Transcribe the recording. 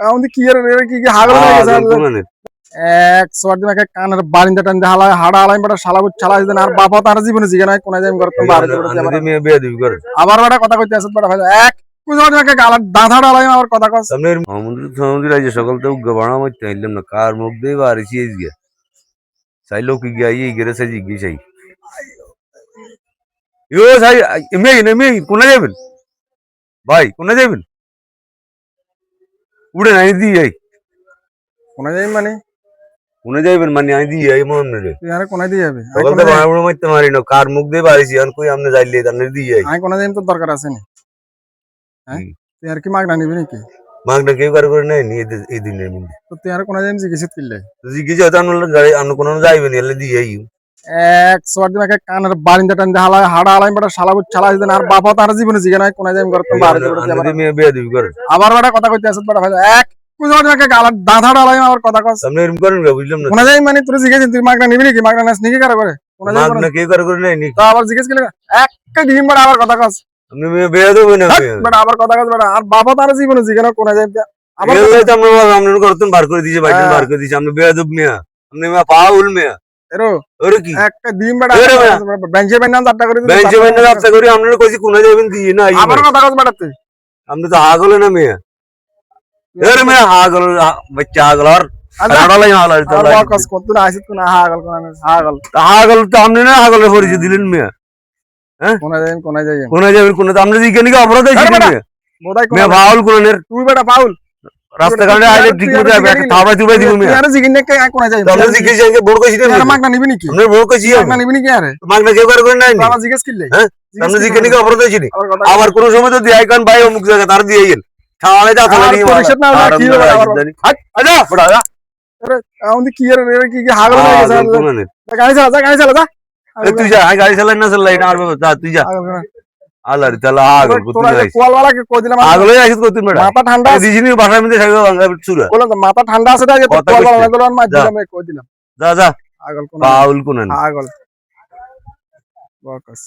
আমাদের কি এর কি কি হাগল হয়ে গেছে এক সোয়ার দিন একটা কানের বারিন্দা টান হালা হাড়া হালাই বড় শালা চালা দিন আর বাবা তার জীবনে জিগে নাই কোন যাইম করতে বাড়ি করে আবার বড় কথা কইতে আছে বড় ভাই এক কুজোর দিন একটা গালা দাঁধা ডালাই আমার কথা কস সামনের সমুদ্র আইছে সকাল তো গবানা মত চাইলাম না কার মুখ দিয়ে বাড়িছি এই গিয়া চাইলো কি গিয়া এই গেরে সাজি গি চাই ইও চাই এমনি কোনা যাবেন ভাই কোনা যাবেন উড়ে নাই দি এই কোন যাইম মানে কোনা যাবেন মানে আই দি এই মন রে তুই আর কোন দিয়ে যাবে সকাল তো বাড়া মত মারি না কার মুখ দিয়ে বাড়িছি আর কই আমনে যাইলে তানে দি এই আই কোন যাইম তো দরকার আছে না হ্যাঁ তুই আর কি মাগনা নিবি নাকি মাগনা কেউ কার করে নাই নি এই দিনের মধ্যে তো তুই আর কোন যাইম জিজ্ঞেস করলে জিজ্ঞেস হতো আমরা গাড়ি আমরা কোনো যাইবেন এলে দি এই এক সোয়ার দিন একটা কানের বারিন্দা টান হালা হাড়া হালাই বড় শালা চালা দিন আর বাবা তার জীবনে জিগে নাই কোন যাইম করতে বাড়ি করে আবার বড় কথা কইতে আছে বড় ভাই এক কুজোর দিন একটা গালা দাঁধা ডালাই আমার কথা কস সামনে এরকম করেন না বুঝলাম না কোন যাইম মানে তুই জিজ্ঞেস তুই মাগনা নিবি নাকি মাগনা নাস নাকি করে কোন যাইম মাগনা কেউ কার করে নাই নি তো আবার জিজ্ঞেস করলে একটা দিন বড় আবার কথা কস আপনি বেয়া দেব না বড় আবার কথা কস বড় আর বাবা তার জীবনে জিগে না কোন যাইম আবার আমরা করতেন বার করে দিয়েছে বাইরে বার করে দিয়েছে আপনি বেয়া দেব মিয়া আপনি মিয়া পাউল মিয়া এরো ওরে কি একটা দিন বড় বেঞ্চে বেঞ্চে চারটা করে বেঞ্চে বেঞ্চে রাস্তা করে আপনারা কইছি কোনা যাবেন দিয়ে না আবার কথা কস বড় তুই আপনি তো হাগলে না মিয়া এর মিয়া হাগল বাচ্চা হাগল আর আড়ালাই হাগল তো কস কত না আসিত কোন হাগল কোন হাগল হাগল তো আপনি না হাগলের পরিচয় দিলেন মিয়া হ্যাঁ কোন যাইম কোনা যাবেন কোনা তো আপনি জিজ্ঞাসা কি অপরাধ হইছে মিয়া বোধাই কোন মিয়া ফাউল কোনের তুই বেটা ফাউল রাস্তা কাটে আইলে ঠিক মতো একটা থাবা তুই দিব মিয়া আরে জিগিন কে কোন যাইম আপনি জিজ্ঞাসা কি বড় কইছি আর মাগনা নিবি নাকি আপনি বড় কইছি মাগনা নিবি নাকি আরে মাগনা কেউ কার করে নাই বাবা জিজ্ঞেস করলে হ্যাঁ আপনি জিজ্ঞাসা কি অপরাধ হইছে আবার কোন সময় যদি আইকন ভাই অমুক জায়গা তার দিয়ে গেল খাওয়ালে যা থালা নিয়ে পরিষদ না কি হবে আবার আজা বড়া আরে আমাদের কি এর কি কি হাগল হয়ে গেছে গাড়ি চালা যা তুই যা গাড়ি চালাই না চালাই না আর যা তুই যা আলারি তালা আগল তোরা কোয়ালওয়ালা কে কই দিলাম আগলে আসিস কত মেডা মাথা ঠান্ডা দিজিনি ভাষার মধ্যে সাইবা বাংলা চুরা বললাম তো মাথা ঠান্ডা আছে না যে কোয়ালওয়ালা দলন মা দিলাম কই দিলাম যা যা আগল কোন পাউল কোন আগল বকস